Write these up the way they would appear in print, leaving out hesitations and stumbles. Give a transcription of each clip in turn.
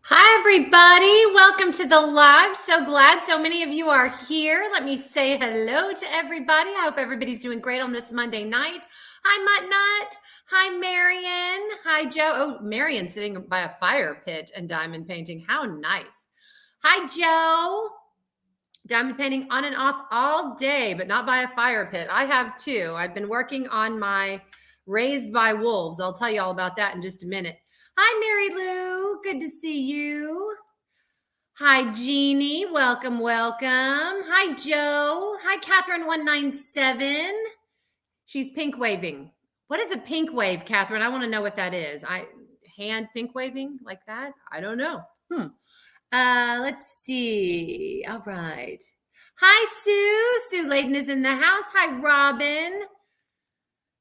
Hi, everybody. Welcome to the live. So glad so many of you are here. Let me say hello to everybody. I hope everybody's doing great on this Monday night. Hi, Mutt Nut. Hi, Marion. Hi, Joe. Oh, Marion sitting by a fire pit and diamond painting. How nice. Hi, Joe. Diamond painting on and off all day, but not by a fire pit. I have too. I've been working on my Raised by Wolves. I'll tell you all about that in just a minute. Hi, Mary Lou. Good to see you. Hi, Jeannie. Welcome, welcome. Hi, Joe. Hi, Catherine197. She's pink waving. What is a pink wave, Catherine? I want to know what that is. Hand pink waving like that? I don't know. Let's see. All right. Hi, Sue. Sue Layden is in the house. Hi, Robin.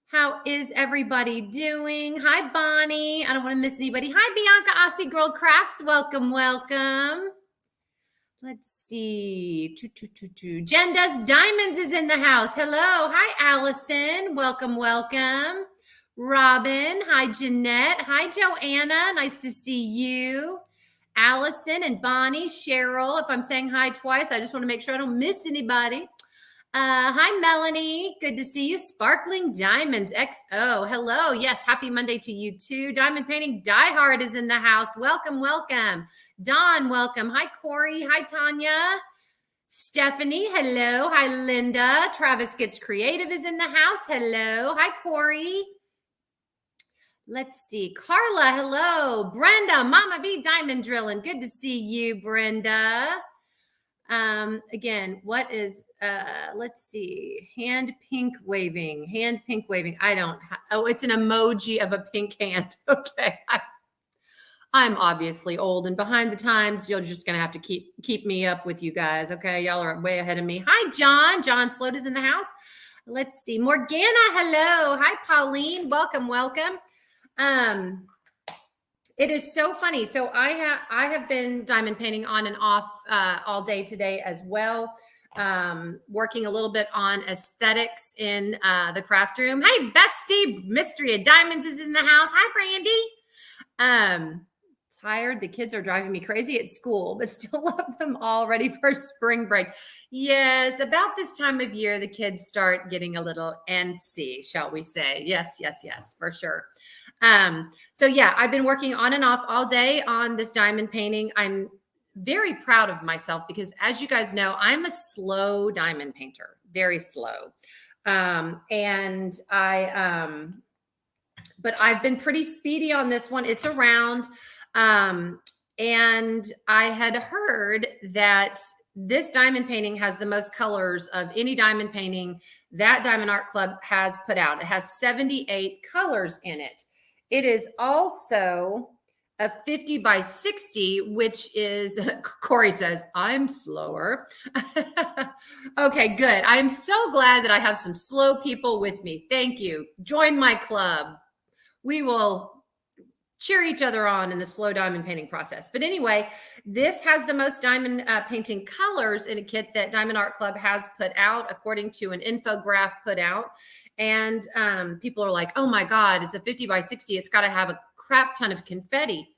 How is everybody doing? Hi, Bonnie. I don't want to miss anybody. Hi, Bianca Aussie Girl Crafts. Welcome, welcome. Let's see. Jen Does Diamonds is in the house. Hello. Hi, Allison. Welcome, welcome. Robin. Hi, Jeanette. Hi, Joanna. Nice to see you. Allison and Bonnie, Cheryl. If I'm saying hi twice, I just want to make sure I don't miss anybody. Hi, Melanie. Good to see you. Sparkling Diamonds XO. Hello. Yes, happy Monday to you too. Diamond Painting Die Hard is in the house. Welcome, welcome. Don, welcome. Hi, Corey. Hi, Tanya. Stephanie, hello. Hi, Linda. Travis Gets Creative is in the house. Hello. Hi, Corey. Let's see. Carla, hello. Brenda, Mama B Diamond Drilling. Good to see you, Brenda. Again, what is let's see, hand pink waving. I don't oh, it's an emoji of a pink hand. Okay. I'm obviously old and behind the times. You're just gonna have to keep me up with you guys. Okay, y'all are way ahead of me. Hi, John. John Sloat is in the house. Let's see. Morgana, hello. Hi, Pauline. Welcome, welcome. It is so funny. So I have been diamond painting on and off all day today as well. Working a little bit on aesthetics in the craft room. Hey, bestie, Mystery of Diamonds is in the house. Hi, Brandy. Tired. The kids are driving me crazy at school, but still love them all, ready for spring break. Yes, about this time of year, the kids start getting a little antsy, shall we say. Yes, yes, yes, for sure. So yeah, I've been working on and off all day on this diamond painting. I'm very proud of myself because, as you guys know, I'm a slow diamond painter, very slow. But I've been pretty speedy on this one. It's around. And I had heard that this diamond painting has the most colors of any diamond painting that Diamond Art Club has put out. It has 78 colors in it. It is also a 50 by 60, which is, Corey says, I'm slower. Okay, good. I'm so glad that I have some slow people with me. Thank you. Join my club. We will cheer each other on in the slow diamond painting process. But anyway, this has the most diamond painting colors in a kit that Diamond Art Club has put out, according to an infograph put out. And people are like, oh my God, it's a 50 by 60. It's got to have a crap ton of confetti.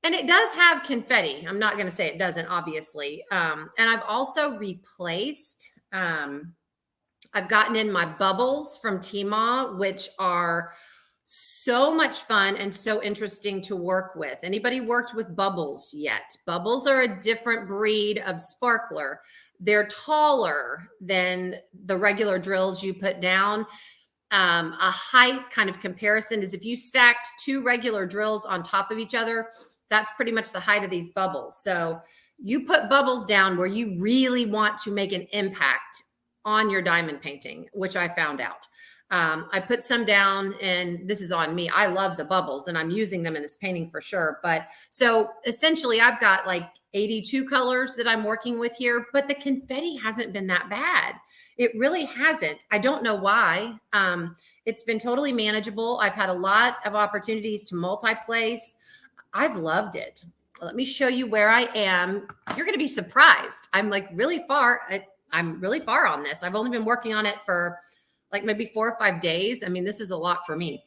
And it does have confetti. I'm not going to say it doesn't, obviously. And I've also replaced, I've gotten in my bubbles from Tmall, which are so much fun and so interesting to work with. Anybody worked with bubbles yet? Bubbles are a different breed of sparkler. They're taller than the regular drills you put down. A height kind of comparison is if you stacked two regular drills on top of each other, that's pretty much the height of these bubbles. So you put bubbles down where you really want to make an impact on your diamond painting, which I found out. I put some down, and this is on me. I love the bubbles and I'm using them in this painting for sure. But so essentially I've got like 82 colors that I'm working with here, but the confetti hasn't been that bad. It really hasn't. I don't know why. It's been totally manageable. I've had a lot of opportunities to multi-place. I've loved it. Let me show you where I am. You're going to be surprised. I'm like really far. I'm really far on this. I've only been working on it for like maybe 4 or 5 days. I mean, this is a lot for me.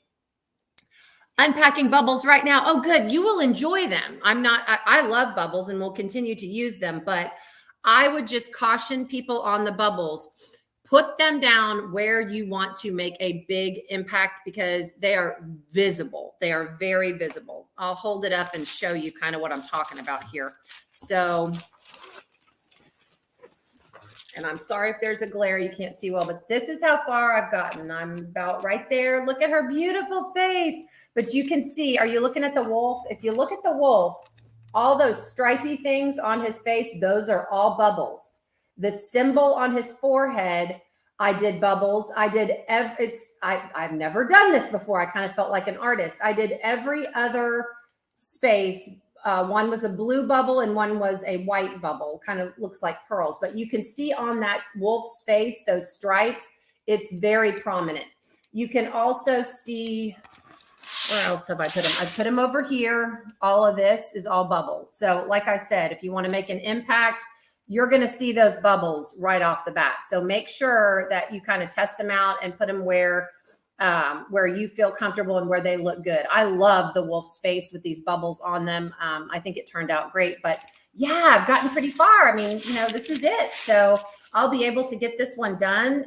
unpacking bubbles right now. Oh, good. You will enjoy them. I love bubbles and will continue to use them, but I would just caution people on the bubbles. Put them down where you want to make a big impact because they are visible. They are very visible. I'll hold it up and show you kind of what I'm talking about here. So, and I'm sorry if there's a glare, you can't see well, but this is how far I've gotten. I'm about right there. Look at her beautiful face. But you can see, are you looking at the wolf? If you look at the wolf, all those stripy things on his face, those are all bubbles. The symbol on his forehead, I did bubbles. I've never done this before. I kind of felt like an artist. I did every other space. One was a blue bubble and one was a white bubble, kind of looks like pearls, but you can see on that wolf's face, those stripes, it's very prominent. You can also see, where else have I put them? I put them over here. All of this is all bubbles. So like I said, if you want to make an impact, you're going to see those bubbles right off the bat. So make sure that you kind of test them out and put them where you feel comfortable and where they look good. I love the wolf's face with these bubbles on them. I think it turned out great, but yeah, I've gotten pretty far. I mean, this is it. So I'll be able to get this one done,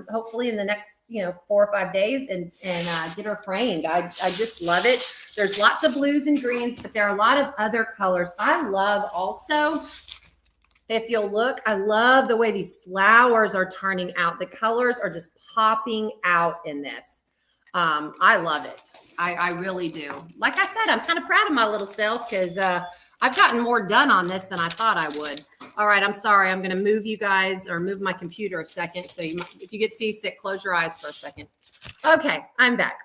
hopefully in the next, 4 or 5 days and get her framed. I just love it. There's lots of blues and greens, but there are a lot of other colors. I love also, if you'll look, I love the way these flowers are turning out. The colors are just popping out in this. I love it. I really do. Like I said, I'm kind of proud of my little self because I've gotten more done on this than I thought I would. All right, I'm sorry. I'm going to move you guys or move my computer a second. So if you get seasick, close your eyes for a second. Okay, I'm back.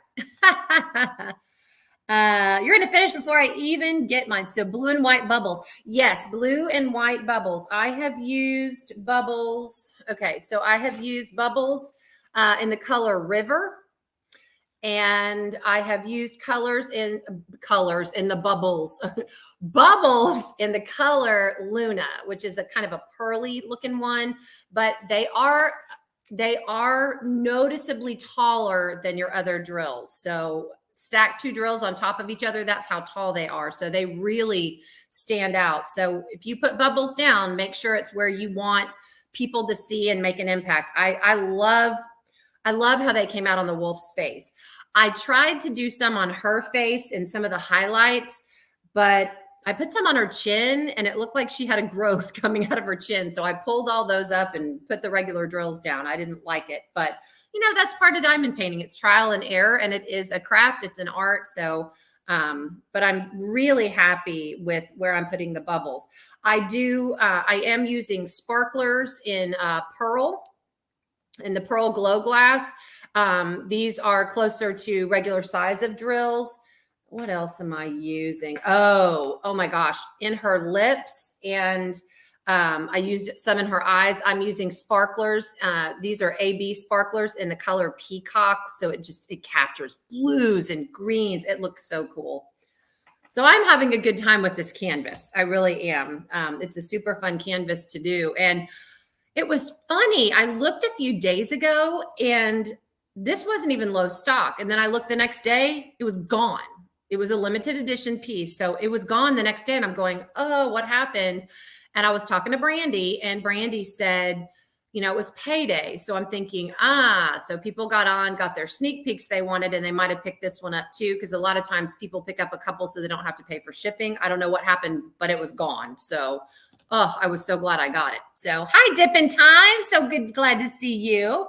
You're going to finish before I even get mine. So blue and white bubbles. Yes, blue and white bubbles. I have used bubbles. Okay, so I have used bubbles in the color River. And I have used colors in the bubbles, bubbles in the color Luna, which is a kind of a pearly looking one, but they are noticeably taller than your other drills. So stack 2 drills on top of each other. That's how tall they are. So they really stand out. So if you put bubbles down, make sure it's where you want people to see and make an impact. I love how they came out on the wolf's face. I tried to do some on her face and some of the highlights, but I put some on her chin and it looked like she had a growth coming out of her chin. So I pulled all those up and put the regular drills down. I didn't like it, but that's part of diamond painting. It's trial and error and it is a craft. It's an art. So, but I'm really happy with where I'm putting the bubbles. I am using sparklers in pearl, in the pearl glow glass. These are closer to regular size of drills. What else am I using? Oh my gosh, in her lips. And I used some in her eyes. I'm using sparklers. These are AB sparklers in the color Peacock. So it captures blues and greens. It looks so cool. So I'm having a good time with this canvas. I really am. It's a super fun canvas to do. And it was funny. I looked a few days ago and this wasn't even low stock. And then I looked the next day, it was gone. It was a limited edition piece. So it was gone the next day. And I'm going, oh, what happened? And I was talking to Brandy and Brandy said, it was payday. So I'm thinking, so people got their sneak peeks they wanted, and they might've picked this one up too. Cause a lot of times people pick up a couple so they don't have to pay for shipping. I don't know what happened, but it was gone. So, I was so glad I got it. So hi, Dippin' Time. So good. Glad to see you.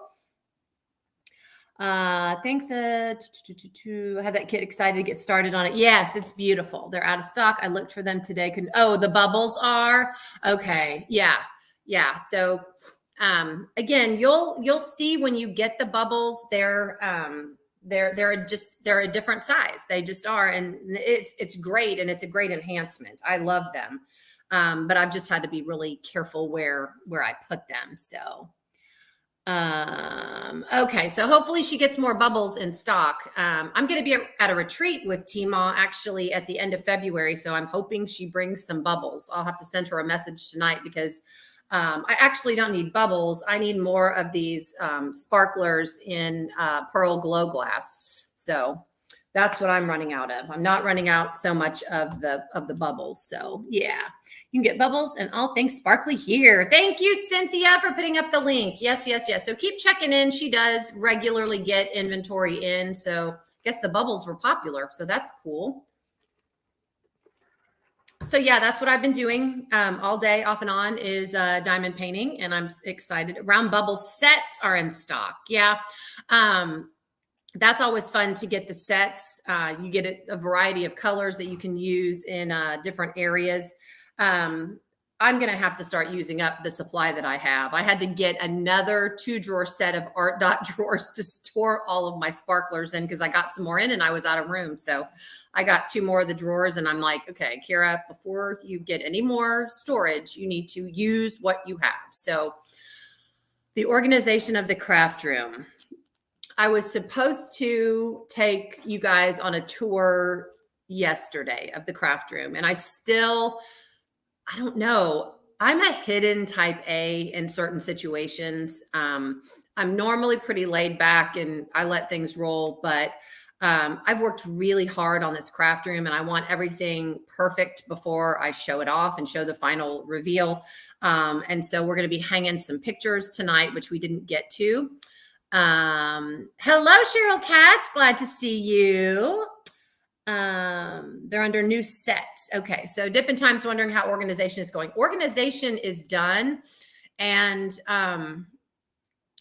Thanks. Had that kid excited to get started on it. Yes, it's beautiful. They're out of stock. I looked for them today. The bubbles are okay. Yeah. So, again, you'll see when you get the bubbles, they're a different size. They just are. And it's great. And it's a great enhancement. I love them. But I've just had to be really careful where I put them. So, okay. So hopefully she gets more bubbles in stock. I'm going to be at a retreat with Tima actually at the end of February. So I'm hoping she brings some bubbles. I'll have to send her a message tonight because, I actually don't need bubbles. I need more of these, sparklers in, pearl glow glass. So, That's what I'm running out of. I'm not running out so much of the bubbles. So yeah, you can get bubbles and all things sparkly here. Thank you, Cynthia, for putting up the link. Yes, yes, yes. So keep checking in. She does regularly get inventory in. So I guess the bubbles were popular. So that's cool. So yeah, that's what I've been doing all day off and on is diamond painting, and I'm excited. Round bubble sets are in stock. Yeah. That's always fun to get the sets. You get a variety of colors that you can use in different areas. I'm going to have to start using up the supply that I have. I had to get another 2-drawer set of Art Dot drawers to store all of my sparklers in because I got some more in and I was out of room. So I got 2 more of the drawers and I'm like, okay, Kira, before you get any more storage, you need to use what you have. So the organization of the craft room. I was supposed to take you guys on a tour yesterday of the craft room, and I don't know. I'm a hidden type A in certain situations. I'm normally pretty laid back and I let things roll, but I've worked really hard on this craft room and I want everything perfect before I show it off and show the final reveal. And so we're going to be hanging some pictures tonight, which we didn't get to. Hello, Cheryl Katz. Glad to see you. They're under new sets. Okay. So Dippin' Time's wondering how organization is going. Organization is done. And,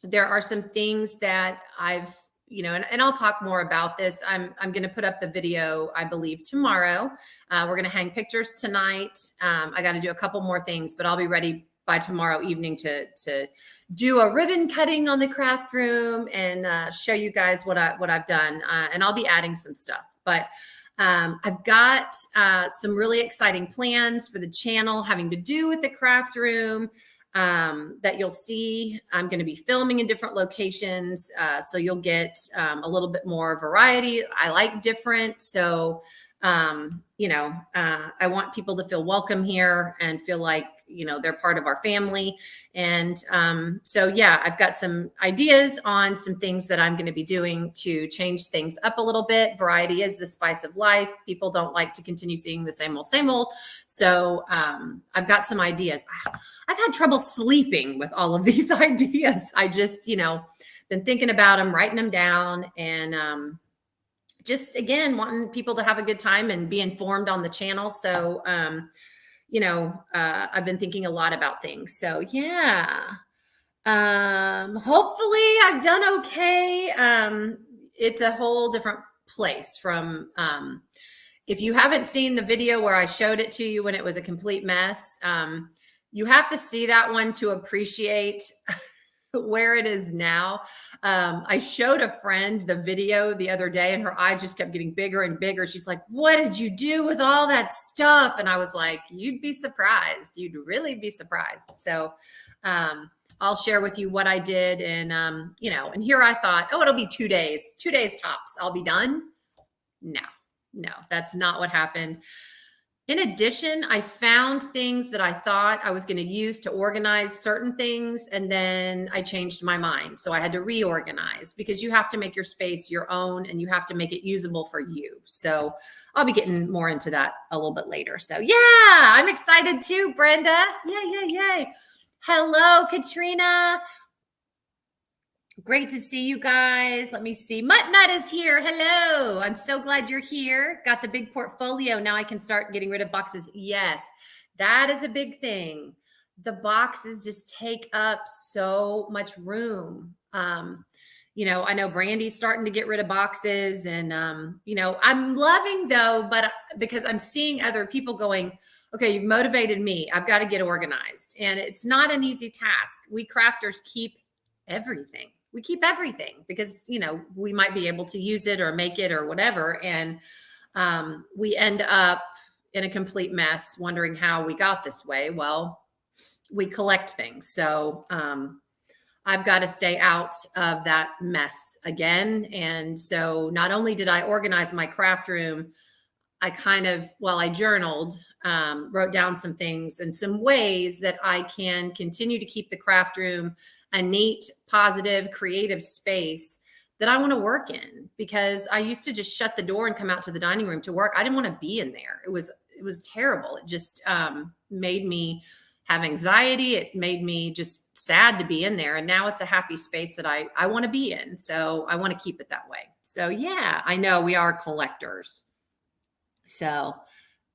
there are some things that I've, and I'll talk more about this. I'm going to put up the video, I believe, tomorrow. We're going to hang pictures tonight. I got to do a couple more things, but I'll be ready by tomorrow evening to do a ribbon cutting on the craft room and show you guys what I've done. And I'll be adding some stuff, but I've got some really exciting plans for the channel having to do with the craft room that you'll see. I'm going to be filming in different locations. So you'll get a little bit more variety. I like different. So, I want people to feel welcome here and feel like, they're part of our family. And so, yeah, I've got some ideas on some things that I'm going to be doing to change things up a little bit. Variety is the spice of life. People don't like to continue seeing the same old, same old. So I've got some ideas. I've had trouble sleeping with all of these ideas. I just, been thinking about them, writing them down, and just, again, wanting people to have a good time and be informed on the channel. So, I've been thinking a lot about things. So yeah, hopefully I've done okay. It's a whole different place from, if you haven't seen the video where I showed it to you when it was a complete mess, you have to see that one to appreciate where it is now. I showed a friend the video the other day and her eyes just kept getting bigger and bigger. She's like, what did you do with all that stuff? And I was like, you'd be surprised. You'd really be surprised. So I'll share with you what I did. And, and here I thought, it'll be 2 days tops. I'll be done. No, that's not what happened. In addition, I found things that I thought I was going to use to organize certain things, and then I changed my mind. So I had to reorganize because you have to make your space your own and you have to make it usable for you. So I'll be getting more into that a little bit later. So yeah, I'm excited too, Brenda. Yay. Hello, Katrina. Great to see you guys. Let me see. Mutt Nut is here. Hello. I'm so glad you're here. Got the big portfolio. Now I can start getting rid of boxes. Yes, that is a big thing. The boxes just take up so much room. I know Brandy's starting to get rid of boxes and, I'm loving though, but because I'm seeing other people going, okay, you've motivated me. I've got to get organized. And it's not an easy task. We crafters keep everything. We keep everything because, we might be able to use it or make it or whatever. And we end up in a complete mess wondering how we got this way. Well, we collect things. So I've got to stay out of that mess again. And so not only did I organize my craft room, I journaled, wrote down some things and some ways that I can continue to keep the craft room a neat, positive, creative space, that I want to work in, because I used to just shut the door and come out to the dining room to work. I didn't want to be in there. It was terrible. It just made me have anxiety. It made me just sad to be in there. And now it's a happy space that I want to be in. So I want to keep it that way. So yeah, I know we are collectors. So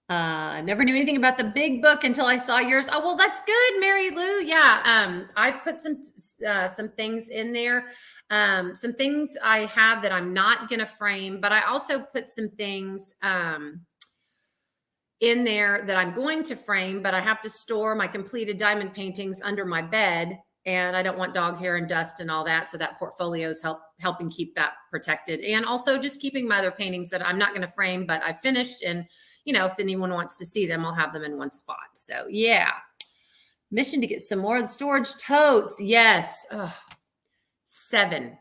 never knew anything about the big book until I saw yours. Oh, well, that's good, Mary Lou. Yeah. I've put some things in there. Some things I have that I'm not going to frame, but I also put some things, in there that I'm going to frame, but I have to store my completed diamond paintings under my bed, and I don't want dog hair and dust and all that. So that portfolio is helping keep that protected. And also just keeping my other paintings that I'm not going to frame, but I finished. And, you know, if anyone wants to see them, I'll have them in one spot. So yeah. Mission to get some more of the storage totes. Yes. Oh, seven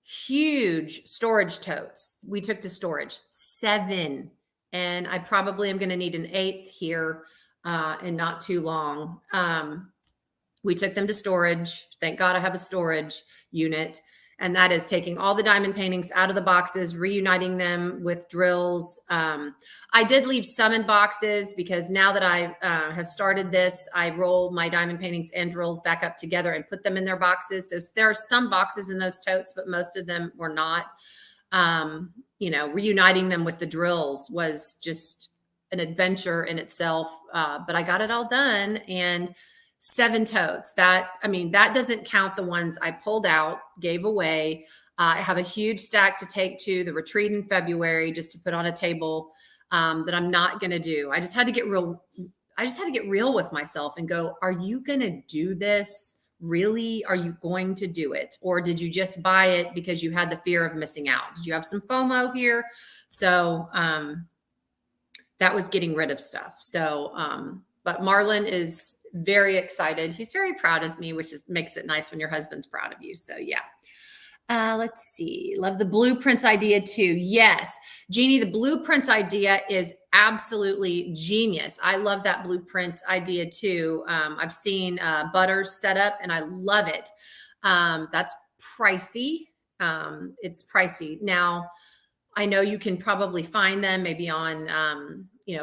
huge storage totes we took to storage. 7. And I probably am going to need an 8th here in not too long. We took them to storage. Thank God I have a storage unit. And that is taking all the diamond paintings out of the boxes, reuniting them with drills. I did leave some in boxes because now that I have started this, I roll my diamond paintings and drills back up together and put them in their boxes. So there are some boxes in those totes, but most of them were not. You know, reuniting them with the drills was just an adventure in itself. But I got it all done. And 7 totes. That doesn't count the ones I pulled out, gave away. I have a huge stack to take to the retreat in February just to put on a table that I'm not going to do. I just had to get real with myself and go, are you going to do this? Really? Are you going to do it? Or did you just buy it because you had the fear of missing out? Did you have some FOMO here? So that was getting rid of stuff. So, but Marlon is very excited. He's very proud of me, which makes it nice when your husband's proud of you. So yeah. Let's see. Love the blueprints idea too. Yes. Jeannie, the blueprints idea is absolutely genius. I love that blueprint idea too. I've seen Butters set up and I love it. That's pricey. It's pricey. Now, I know you can probably find them maybe on,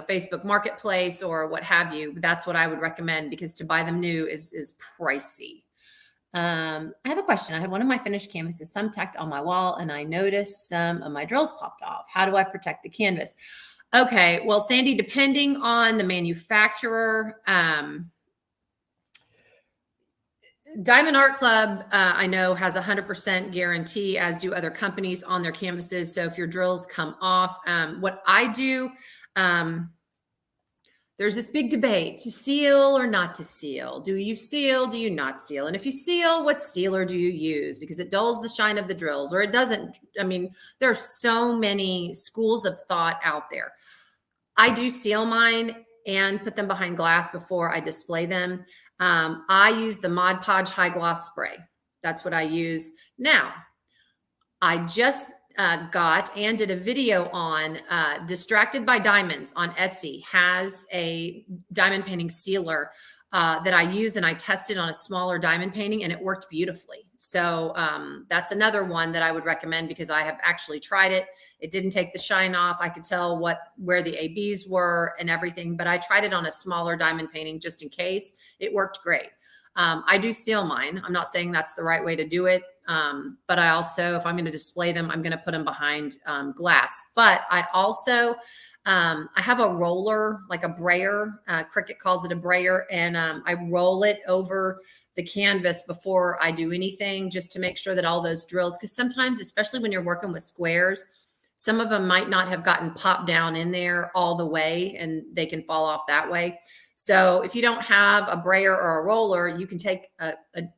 Facebook Marketplace or what have you. That's what I would recommend, because to buy them new is pricey. I have a question. I have one of my finished canvases thumbtacked on my wall, and I noticed some of my drills popped off. How do I protect the canvas? Okay. Well, Sandy, depending on the manufacturer, Diamond Art Club, I know, has 100% guarantee, as do other companies on their canvases. So if your drills come off, what I do, there's this big debate: to seal or not to seal. Do you seal? Do you not seal? And if you seal, what sealer do you use? Because it dulls the shine of the drills, or it doesn't. I mean, there are so many schools of thought out there. I do seal mine and put them behind glass before I display them. I use the Mod Podge High Gloss Spray. That's what I use. Now, I just got and did a video on Distracted by Diamonds on Etsy, has a diamond painting sealer that I use, and I tested on a smaller diamond painting and it worked beautifully. So that's another one that I would recommend, because I have actually tried it. It didn't take the shine off. I could tell where the ABs were and everything, but I tried it on a smaller diamond painting just in case. It worked great. I do seal mine. I'm not saying that's the right way to do it. But I also, if I'm going to display them, I'm going to put them behind glass. But I also, I have a roller, like a brayer. Cricut calls it a brayer. And I roll it over the canvas before I do anything, just to make sure that all those drills, because sometimes, especially when you're working with squares, some of them might not have gotten popped down in there all the way, and they can fall off that way. So if you don't have a brayer or a roller, you can take a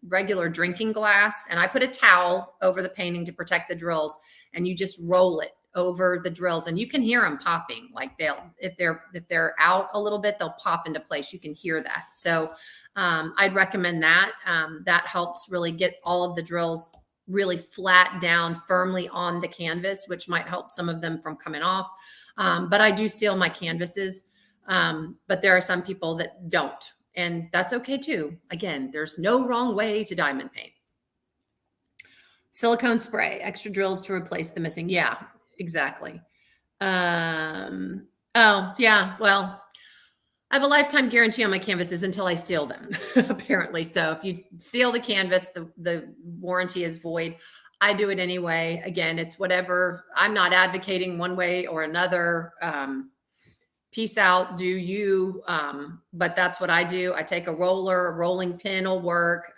regular drinking glass, and I put a towel over the painting to protect the drills, and you just roll it over the drills, and you can hear them popping. Like if they're out a little bit, they'll pop into place. You can hear that. So I'd recommend that. That helps really get all of the drills really flat down firmly on the canvas, which might help some of them from coming off. But I do seal my canvases. But there are some people that don't, and that's okay too. Again, there's no wrong way to diamond paint. Silicone spray, extra drills to replace the missing. Yeah, exactly. Oh, yeah. Well, I have a lifetime guarantee on my canvases until I seal them, apparently. So if you seal the canvas, the warranty is void. I do it anyway. Again, it's whatever. I'm not advocating one way or another. Peace out, do you. But that's what I do. I take a roller, a rolling pin will work,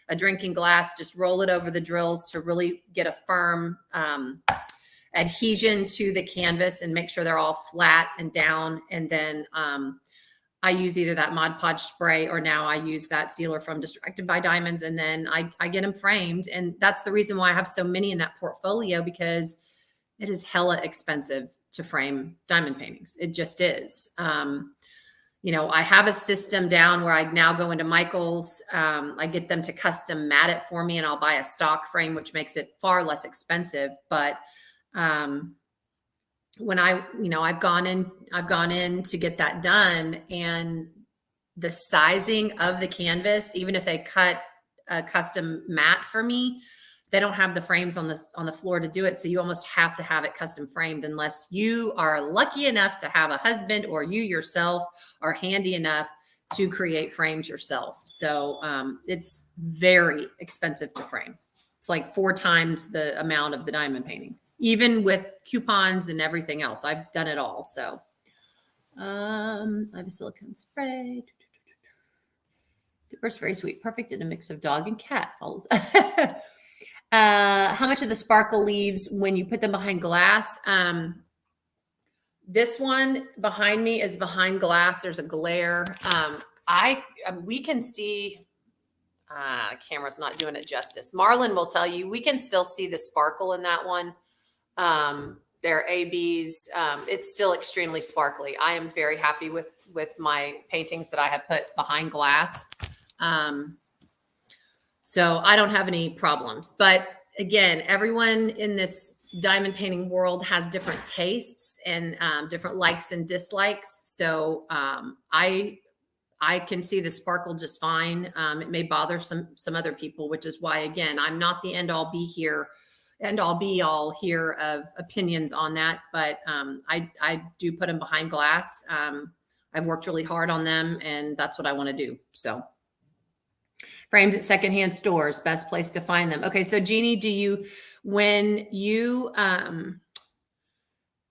a drinking glass, just roll it over the drills to really get a firm adhesion to the canvas and make sure they're all flat and down. And then I use either that Mod Podge spray or now I use that sealer from Distracted by Diamonds. And then I get them framed. And that's the reason why I have so many in that portfolio, because it is hella expensive to frame diamond paintings. It just is. You know, I have a system down where I now go into Michael's. I get them to custom mat it for me and I'll buy a stock frame, which makes it far less expensive. But when I've gone in to get that done, and the sizing of the canvas, even if they cut a custom mat for me, they don't have the frames on the floor to do it. So you almost have to have it custom framed unless you are lucky enough to have a husband or you yourself are handy enough to create frames yourself. So it's very expensive to frame. It's like 4 times the amount of the diamond painting, even with coupons and everything else. I've done it all. So I have a silicone spray. Dipper's very sweet. Perfect in a mix of dog and cat. Follows. How much of the sparkle leaves when you put them behind glass? This one behind me is behind glass. There's a glare. We can see, camera's not doing it justice. Marlon will tell you, we can still see the sparkle in that one. They're ABs. It's still extremely sparkly. I am very happy with my paintings that I have put behind glass. So I don't have any problems. But again, everyone in this diamond painting world has different tastes and different likes and dislikes. So I can see the sparkle just fine. It may bother some other people, which is why, again, I'm not the end all be all here of opinions on that. But I do put them behind glass. I've worked really hard on them, and that's what I want to do. So. Frames at secondhand stores, best place to find them. Okay, so Jeannie, when you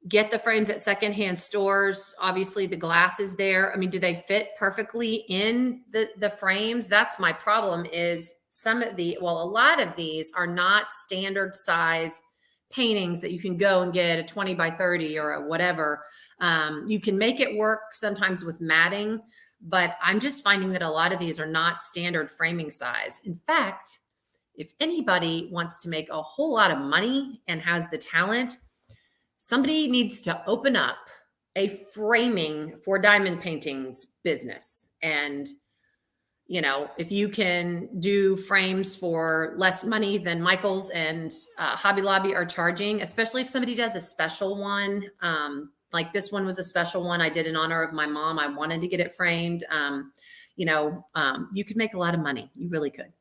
get the frames at secondhand stores, obviously the glass is there. I mean, do they fit perfectly in the frames? That's my problem, is a lot of these are not standard size paintings that you can go and get a 20 by 30 or a whatever. You can make it work sometimes with matting, but I'm just finding that a lot of these are not standard framing size. In fact, if anybody wants to make a whole lot of money and has the talent, somebody needs to open up a framing for diamond paintings business. And, you know, if you can do frames for less money than Michael's and Hobby Lobby are charging, especially if somebody does a special one, like this one was a special one I did in honor of my mom. I wanted to get it framed. You could make a lot of money. You really could.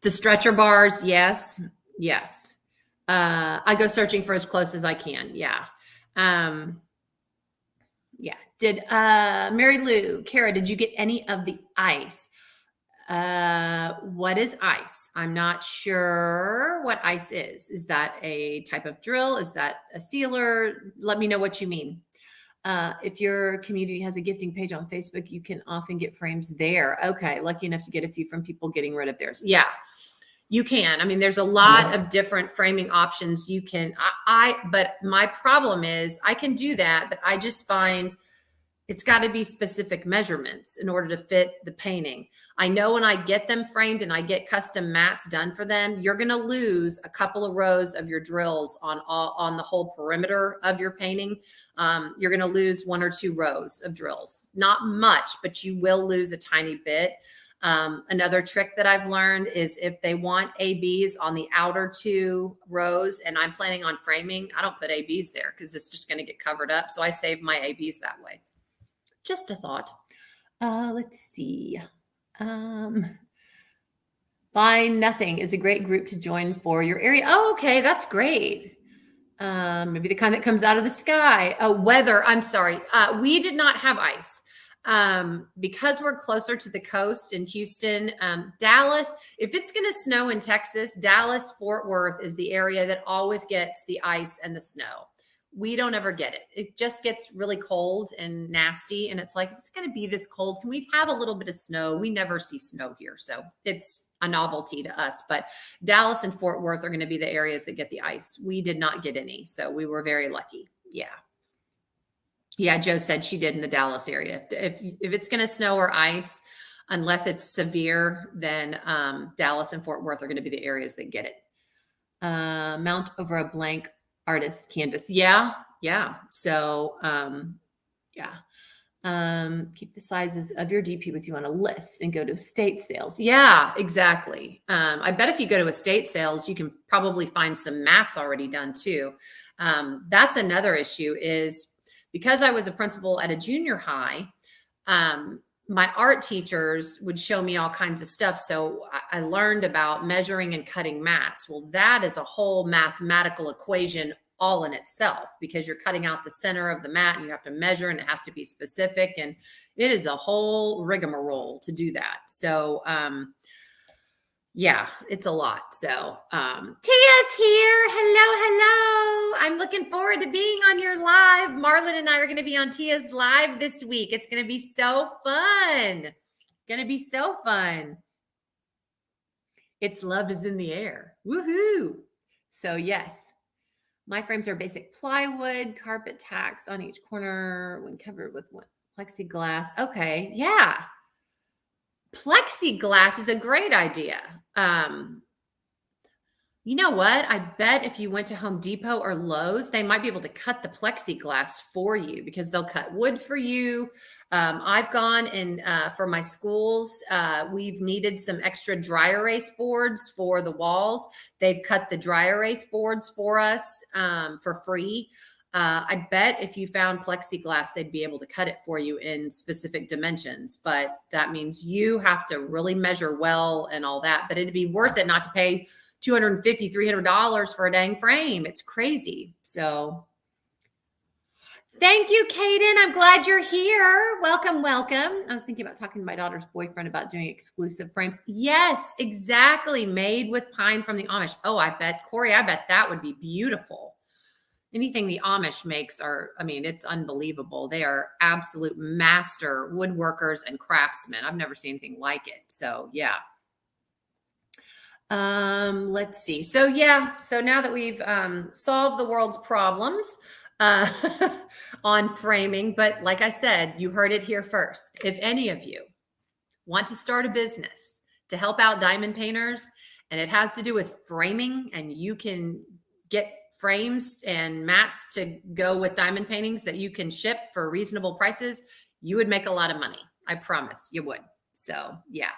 The stretcher bars. Yes. I go searching for as close as I can. Yeah. Did Mary Lou, Kara, did you get any of the ice? What is ice? I'm not sure what ice is. Is that a type of drill? Is that a sealer? Let me know what you mean. If your community has a gifting page on Facebook, you can often get frames there. Okay. Lucky enough to get a few from people getting rid of theirs. Yeah, you can. I mean, there's a lot of different framing options you can, but my problem is I can do that, but I just find it's got to be specific measurements in order to fit the painting. I know when I get them framed and I get custom mats done for them, you're going to lose a couple of rows of your drills on the whole perimeter of your painting. You're going to lose 1 or 2 rows of drills. Not much, but you will lose a tiny bit. Another trick that I've learned is if they want ABs on the outer 2 rows and I'm planning on framing, I don't put ABs there because it's just going to get covered up. So I save my ABs that way. Just a thought. Let's see. Buy Nothing is a great group to join for your area. Oh, okay. That's great. Maybe the kind that comes out of the sky. Weather. I'm sorry. We did not have ice. Because we're closer to the coast in Houston, Dallas, if it's going to snow in Texas, Dallas, Fort Worth is the area that always gets the ice and the snow. We don't ever get it. It just gets really cold and nasty. And it's like, it's going to be this cold. Can we have a little bit of snow? We never see snow here. So it's a novelty to us. But Dallas and Fort Worth are going to be the areas that get the ice. We did not get any. So we were very lucky. Yeah. Yeah, Joe said she did in the Dallas area. If it's going to snow or ice, unless it's severe, then Dallas and Fort Worth are going to be the areas that get it. Mount over a blank artist canvas. Yeah, yeah. So yeah. Keep the sizes of your DP with you on a list and go to estate sales. Yeah, exactly. I bet if you go to estate sales, you can probably find some mats already done too. That's another issue is because I was a principal at a junior high, my art teachers would show me all kinds of stuff. So I learned about measuring and cutting mats. Well, that is a whole mathematical equation all in itself because you're cutting out the center of the mat and you have to measure and it has to be specific. And it is a whole rigmarole to do that. So, yeah, it's a lot. So, Tia's here. Hello, hello. I'm looking forward to being on your live. Marlon and I are going to be on Tia's live this week. It's going to be so fun. Going to be so fun. It's Love is in the Air. Woohoo. So, yes, my frames are basic plywood, carpet tacks on each corner when covered with plexiglass. Okay. Yeah. Plexiglass is a great idea. You know what? I bet if you went to Home Depot or Lowe's, they might be able to cut the plexiglass for you because they'll cut wood for you. I've gone and for my schools, we've needed some extra dry erase boards for the walls. They've cut the dry erase boards for us for free. I bet if you found plexiglass, they'd be able to cut it for you in specific dimensions. But that means you have to really measure well and all that. But it'd be worth it not to pay $250, $300 for a dang frame. It's crazy. So thank you, Kaden. I'm glad you're here. Welcome, welcome. I was thinking about talking to my daughter's boyfriend about doing exclusive frames. Yes, exactly. Made with pine from the Amish. Oh, I bet, Corey, I bet that would be beautiful. Anything the Amish makes it's unbelievable. They are absolute master woodworkers and craftsmen. I've never seen anything like it. So yeah. Let's see. So yeah, so now that we've solved the world's problems on framing, but like I said, you heard it here first. If any of you want to start a business to help out diamond painters, and it has to do with framing, and you can get frames and mats to go with diamond paintings that you can ship for reasonable prices, you would make a lot of money. I promise you would. So yeah.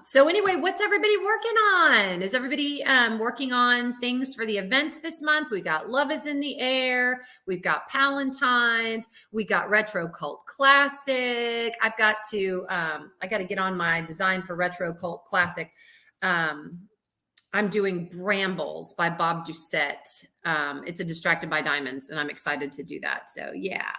So anyway, what's everybody working on? Is everybody working on things for the events this month? We got Love is in the Air. We've got Palentine's. We got Retro Cult Classic. I got to get on my design for Retro Cult Classic. I'm doing Brambles by Bob Doucette. It's a Distracted by Diamonds, and I'm excited to do that. So yeah.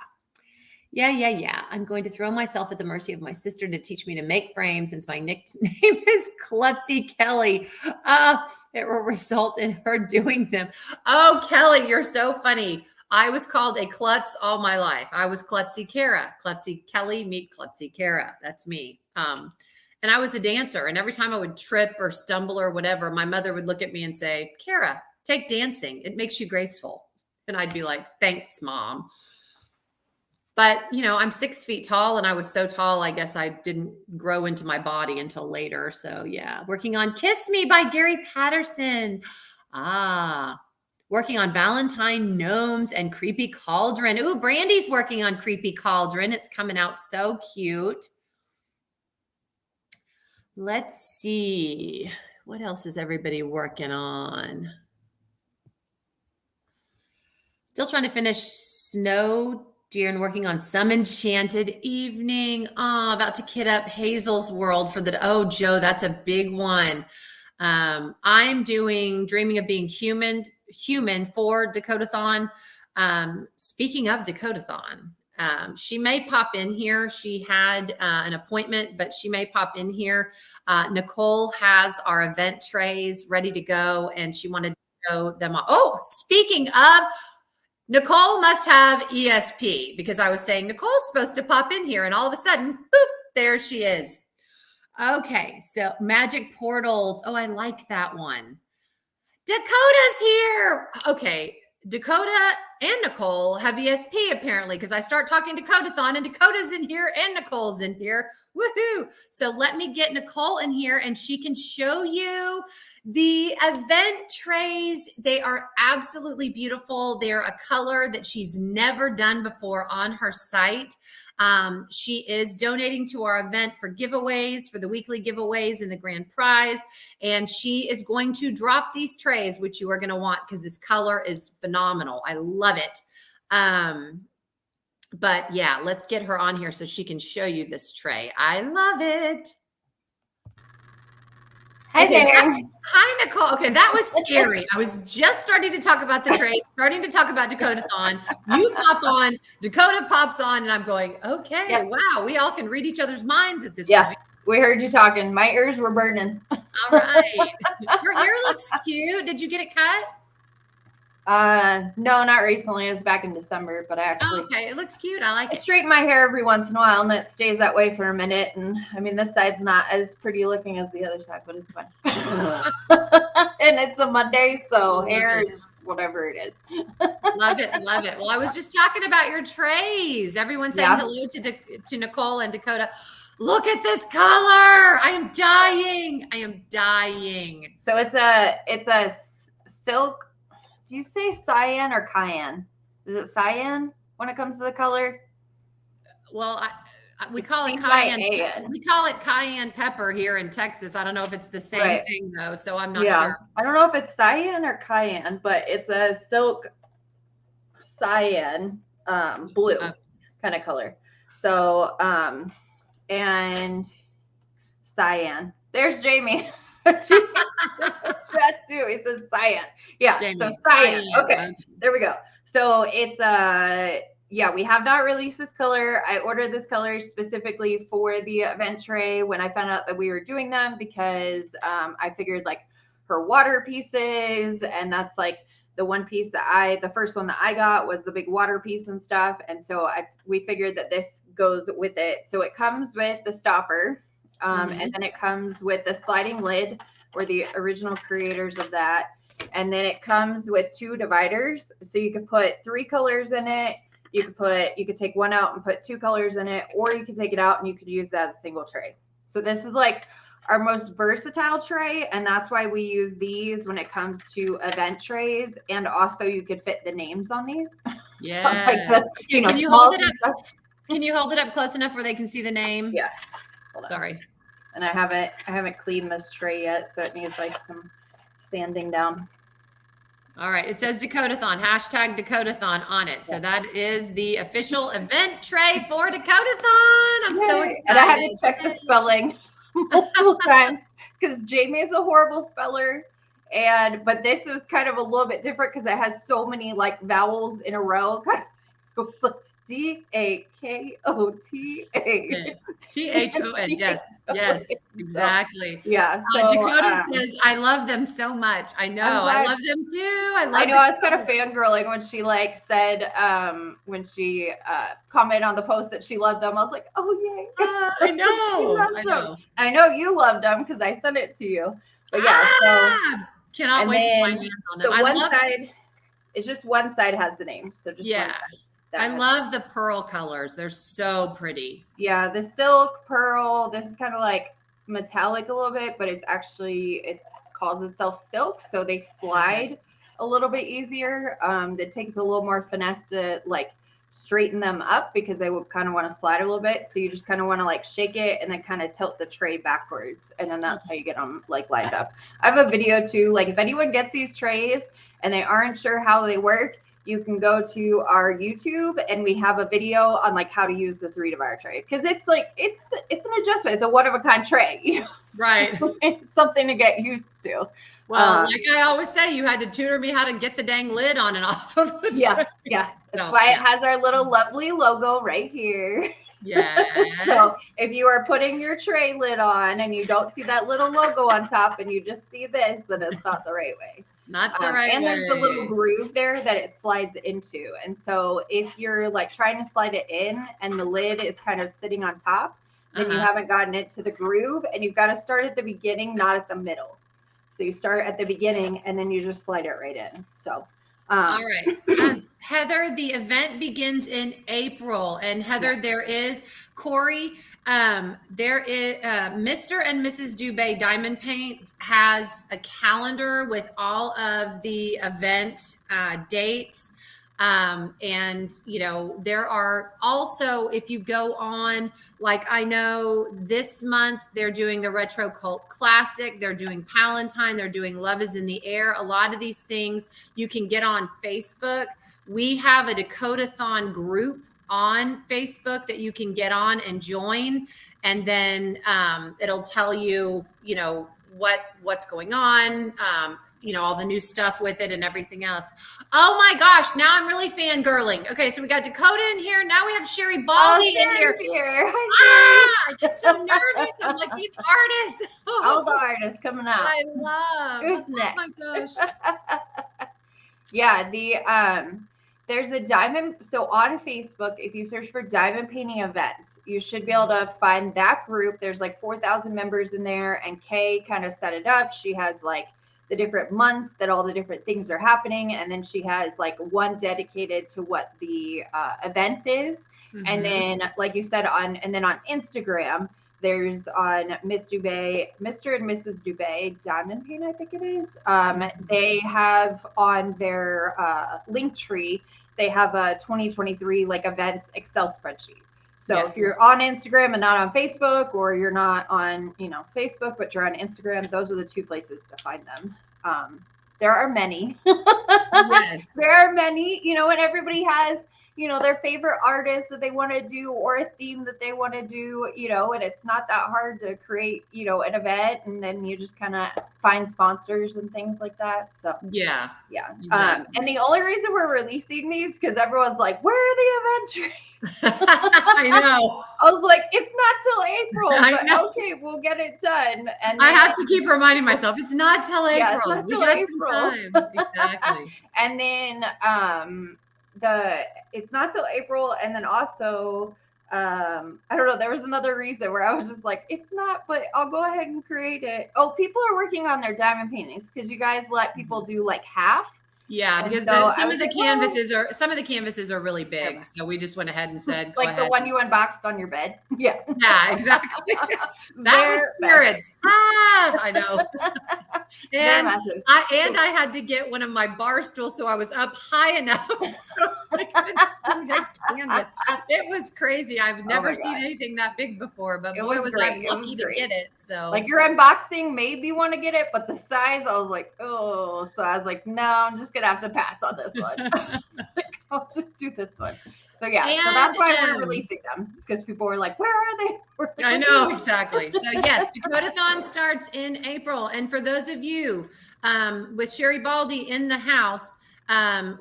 I'm going to throw myself at the mercy of my sister to teach me to make frames since my nickname is Klutzy Kelly. It will result in her doing them. Oh, Kelly, you're so funny. I was called a klutz all my life. I was Klutzy Kara. Klutzy Kelly, meet Klutzy Kara. That's me. And I was a dancer. And every time I would trip or stumble or whatever, my mother would look at me and say, Kara, take dancing. It makes you graceful. And I'd be like, thanks, Mom. But, I'm 6 feet tall and I was so tall, I guess I didn't grow into my body until later. So yeah, working on Kiss Me by Gary Patterson. Working on Valentine Gnomes and Creepy Cauldron. Ooh, Brandy's working on Creepy Cauldron. It's coming out so cute. Let's see. What else is everybody working on? Still trying to finish Snow Dear, and working on Some Enchanted Evening. Oh, about to kit up Hazel's World for the, oh, Joe, that's a big one. I'm doing Dreaming of Being Human for Dakotathon. Speaking of Dakotathon, she may pop in here. She had an appointment, but she may pop in here. Nicole has our event trays ready to go, and she wanted to show them all. Oh, speaking of, Nicole must have ESP, because I was saying Nicole's supposed to pop in here, and all of a sudden, boop, there she is. Okay, so Magic Portals. Oh, I like that one. Dakota's here. Okay, Dakota and Nicole have ESP apparently, because I start talking Dakotathon and Dakota's in here and Nicole's in here. Woohoo! So let me get Nicole in here and she can show you the event trays. They are absolutely beautiful. They're a color that she's never done before on her site. She is donating to our event for giveaways, for the weekly giveaways and the grand prize. And she is going to drop these trays, which you are going to want because this color is phenomenal. I love it. But yeah, let's get her on here so she can show you this tray. I love it. Hi there. Hi, Nicole. Okay, that was scary. I was just starting to talk about the trays, starting to talk about Dakotathon. You pop on, Dakota pops on, and I'm going, okay, yep. Wow, we all can read each other's minds at this point. We heard you talking. My ears were burning. All right. Your hair looks cute. Did you get it cut? No, not recently. It was back in December, but I actually okay, it looks cute. I like it. I straighten my hair every once in a while and it stays that way for a minute. And I mean, this side's not as pretty looking as the other side, but it's fine. And it's a Monday, so hair is whatever it is. Love it, love it. Well, I was just talking about your trays. Everyone saying hello to Nicole and Dakota. Look at this color. I am dying. I am dying. So it's a silk. Do you say cyan or cayenne? Is it cyan when it comes to the color? Well, we call it cayenne. We call it cayenne pepper here in Texas. I don't know if it's the same thing though, so I'm not sure. I don't know if it's cyan or cayenne, but it's a silk cyan blue kind of color. So and cyan. There's Jamie. Chat too. He said cyan. Yeah. Jamie, so cyan. Okay. There we go. So it's we have not released this color. I ordered this color specifically for the event tray when I found out that we were doing them because I figured like her water pieces, and that's like the one piece that the first one that I got was the big water piece and stuff. And so we figured that this goes with it. So it comes with the stopper. And then it comes with the sliding lid. We're the original creators of that. And then it comes with 2 dividers. So you could put 3 colors in it. You could take one out and put 2 colors in it, or you could take it out and you could use that as a single tray. So this is like our most versatile tray. And that's why we use these when it comes to event trays. And also you could fit the names on these. Yeah. Like this, can you hold it up? Can you hold it up close enough where they can see the name? Yeah. Sorry. And I haven't cleaned this tray yet, so it needs like some sanding down. All right. It says Dakotathon, hashtag Dakotathon on it. So that is the official event tray for Dakotathon. I'm so excited. And I had to check the spelling multiple times because Jamie is a horrible speller. But this is kind of a little bit different because it has so many like vowels in a row. So it's like Dakota. THON. Yes, yes, exactly. Yeah. So, Dakota says, "I love them so much." I know, I love them too. I know. I was kind of fangirling when she like said, when she commented on the post that she loved them. I was like, "Oh yay!" I know. I know you loved them because I sent it to you. But yeah, so cannot wait to find hands on them. So one side, it's just one side has the name. So just one side. I love the pearl colors. They're so pretty. Yeah, the silk pearl. This is kind of like metallic a little bit, but it calls itself silk. So they slide a little bit easier. It takes a little more finesse to like straighten them up because they would kind of want to slide a little bit. So you just kind of want to like shake it and then kind of tilt the tray backwards. And then that's how you get them like lined up. I have a video too. Like if anyone gets these trays and they aren't sure how they work, you can go to our YouTube and we have a video on like how to use the 3-divider tray. Cause it's like, it's an adjustment. It's a one-of-a-kind tray, you know? Right. It's something to get used to. Well, like I always say, you had to tutor me how to get the dang lid on and off of the tray. Yeah. That's why it has our little lovely logo right here. Yes. So if you are putting your tray lid on and you don't see that little logo on top and you just see this, then it's not the right way. It's not the right and way. There's a little groove there that it slides into. And so if you're like trying to slide it in and the lid is kind of sitting on top, then you haven't gotten it to the groove, and you've got to start at the beginning, not at the middle. So you start at the beginning and then you just slide it right in. So all right. Heather, the event begins in April. And Heather, there is Corey. There is Mr. and Mrs. Dubé Diamond Paint has a calendar with all of the event dates. And you know, there are also, if you go on, like I know this month they're doing the Retro Cult Classic, they're doing Palentine, they're doing Love is in the Air. A lot of these things you can get on Facebook. We have a Dakotathon group on Facebook that you can get on and join, and then it'll tell you, you know, what's going on, you know, all the new stuff with it and everything else. Oh my gosh, now I'm really fangirling. Okay, so we got Dakota in here. Now we have Sherry Baldy in here. Hi, I get so nervous. I'm like, these artists. All the artists coming out. I love. Who's next? Oh my gosh. Yeah, there's a diamond. So on Facebook, if you search for diamond painting events, you should be able to find that group. There's like 4,000 members in there, and Kay kind of set it up. She has like the different months that all the different things are happening. And then she has like one dedicated to what the event is. And then, like you said, and then on Instagram, there's on Miss Dubé, Mr. and Mrs. Dubé Diamond Paint, I think it is. They have on their link tree, they have a 2023 like events Excel spreadsheet. So if you're on Instagram and not on Facebook, or you're not on, you know, Facebook, but you're on Instagram, those are the two places to find them. There are many. Yes. There are many, you know, and everybody has, you know, their favorite artists that they want to do, or a theme that they want to do, you know, and it's not that hard to create, you know, an event, and then you just kind of find sponsors and things like that. So yeah. Exactly. And the only reason we're releasing these, because everyone's like, where are the event trays? I know. I was like, it's not till April, I but know. okay, we'll get it done. And I have to keep reminding myself, it's not till April. Yeah, it's not till April. Some time. Exactly. And then it's not till April, and then also I don't know, there was another reason where I was just like, it's not, but I'll go ahead and create it. Oh, people are working on their diamond paintings, because you guys let people do like half. Yeah, And because so some I of the was canvases are really big, Yeah. so we just went ahead and said, go like ahead. the one you unboxed on your bed. Yeah. Yeah, exactly. That They're was spirits. I know. They're And massive. I had to get one of my bar stools so I was up high enough so I could see the canvas. It was crazy. I've never seen gosh. anything that big before, but It boy, was was I great. It was lucky to great. get it. So Like your unboxing made me want to get it, but the size, I was like, oh. So I was like, no, I'm just gonna have to pass on this one. Like, I'll just do this one. So yeah, so that's why we're releasing them, because people were like, where are they? I know, exactly. So yes, Dakotathon starts in April. And for those of you with Sherry Baldy in the house,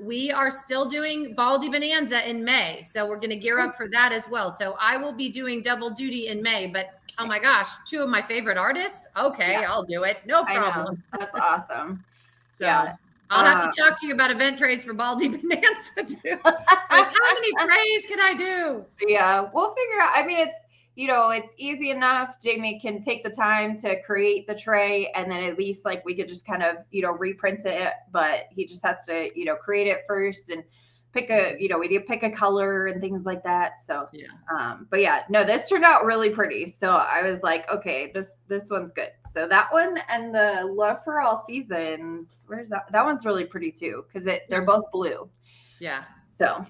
we are still doing Baldy Bonanza in May. So we're going to gear up for that as well. So I will be doing double duty in May, but oh my gosh, two of my favorite artists. Okay, Yeah. I'll do it. No I know. problem. That's awesome. So Yeah. I'll have to talk to you about event trays for Baldy Bonanza too. So how many trays can I do? Yeah, we'll figure out. I mean, it's, you know, it's easy enough. Jamie can take the time to create the tray, and then at least like we could just kind of, you know, reprint it, but he just has to, you know, create it first and pick a, you know, we need to pick a color and things like that. So Yeah. but yeah, no, this turned out really pretty. So I was like, okay, this one's good. So that one, and the Love for All Seasons, where's that? That one's really pretty too, because they're both blue. Yeah. So,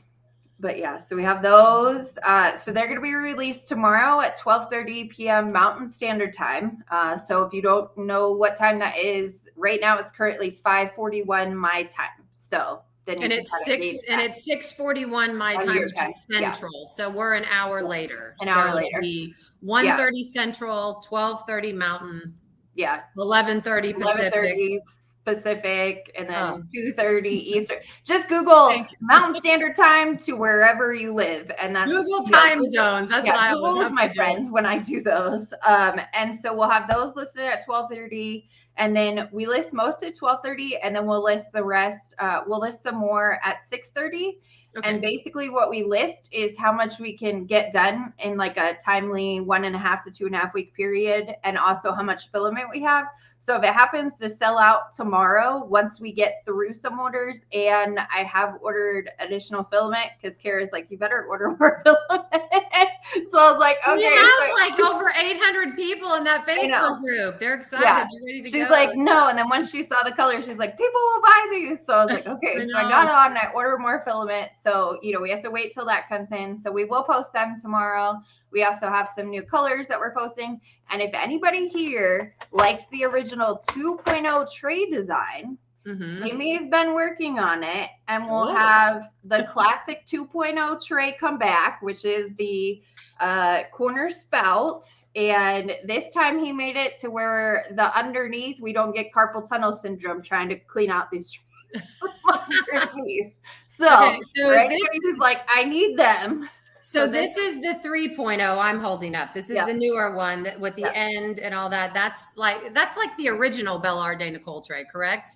but yeah, so we have those. So they're going to be released tomorrow at 12:30 p.m. Mountain Standard Time. So if you don't know what time that is, right now it's currently 5:41 my time. So then you And can it's kind of gauge that. 6:41 my On time, your which time, is yeah. central. So we're an hour later. An hour So later. it'll be 1:30 central, 12:30 mountain, Yeah. 11:30 Pacific. 11:30 Pacific, and then Oh. 2:30 Eastern. Just Google Mountain Standard Time to wherever you live, and that's Google time zones. That's what I always Google is have my to do. friend when I do those. And so we'll have those listed at 12:30, and then we list most at 12:30, and then we'll list the rest. We'll list some more at 6:30. Okay. And basically what we list is how much we can get done in like a timely 1.5 to 2.5 week period, and also how much filament we have. So if it happens to sell out tomorrow, once we get through some orders, and I have ordered additional filament, because Kara's like, you better order more filament. So I was like, okay. We have like over 800 people in that Facebook group. They're excited. Yeah. They're ready to She's go. like, no. And then once she saw the color, she's like, people will buy these. So I was like, okay. So I got on and I ordered more filament. So, you know, we have to wait till that comes in. So we will post them tomorrow. We also have some new colors that we're posting. And if anybody here likes the original 2.0 tray design, Jamie's been working on it, and we'll have the classic 2.0 tray come back, which is the corner spout. And this time he made it to where the underneath, we don't get carpal tunnel syndrome trying to clean out these trays underneath. So he's like, I need them. So this is the 3.0 I'm holding up. This is the newer one that with the end and all that. That's like the original Bellaire de Nicole tray, correct?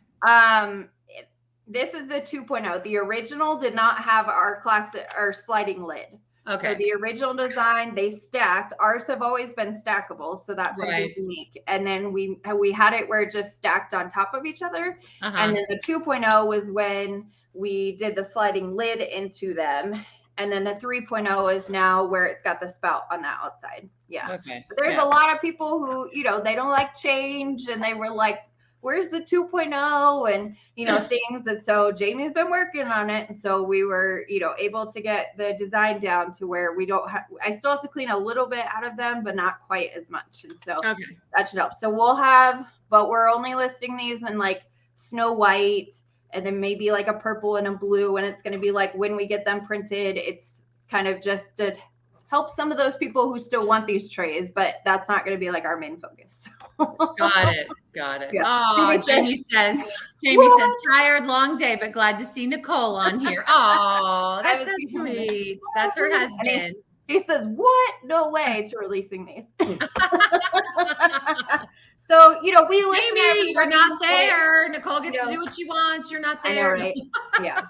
This is the 2.0. The original did not have our sliding lid. Okay. So the original design, they stacked. Ours have always been stackable, so that's something unique. And then we had it where it just stacked on top of each other. And then the 2.0 was when we did the sliding lid into them. And then the 3.0 is now where it's got the spout on the outside. Yeah. Okay. But there's a lot of people who, you know, they don't like change, and they were like, where's the 2.0 and, you know, things. And so Jamie's been working on it. And so we were, you know, able to get the design down to where we don't have, I still have to clean a little bit out of them, but not quite as much. And so that should help. So we'll have, but we're only listing these in like Snow White, and then maybe like a purple and a blue. And it's going to be like, when we get them printed, it's kind of just to help some of those people who still want these trays, but that's not going to be like our main focus. Got it. Yeah. Oh, Jamie says, tired, long day, but glad to see Nicole on here. Oh, that's so sweet. That's her husband. He says, what? No way to releasing these. So, you know, we listen. Jamie, you're not there. Nicole gets to do what she wants. You're not there. I know, right? Yeah.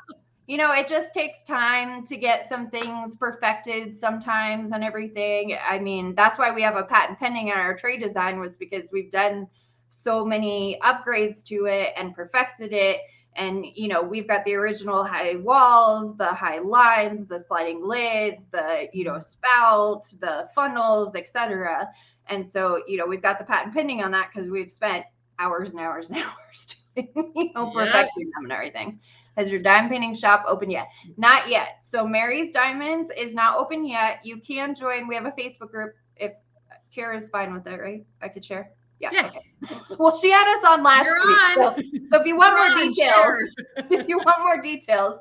You know, it just takes time to get some things perfected sometimes and everything. I mean, that's why we have a patent pending on our tray design, was because we've done so many upgrades to it and perfected it. And, you know, we've got the original high walls, the high lines, the sliding lids, the, you know, spout, the funnels, etc. And so, you know, we've got the patent pending on that because we've spent hours and hours and hours perfecting them and everything. Has your diamond painting shop open yet? Not yet. So Mary's Diamonds is not open yet. You can join. We have a Facebook group. If Kara's fine with it, right? I could share. Yeah. Okay. Well, she had us on last week. So if you want more details,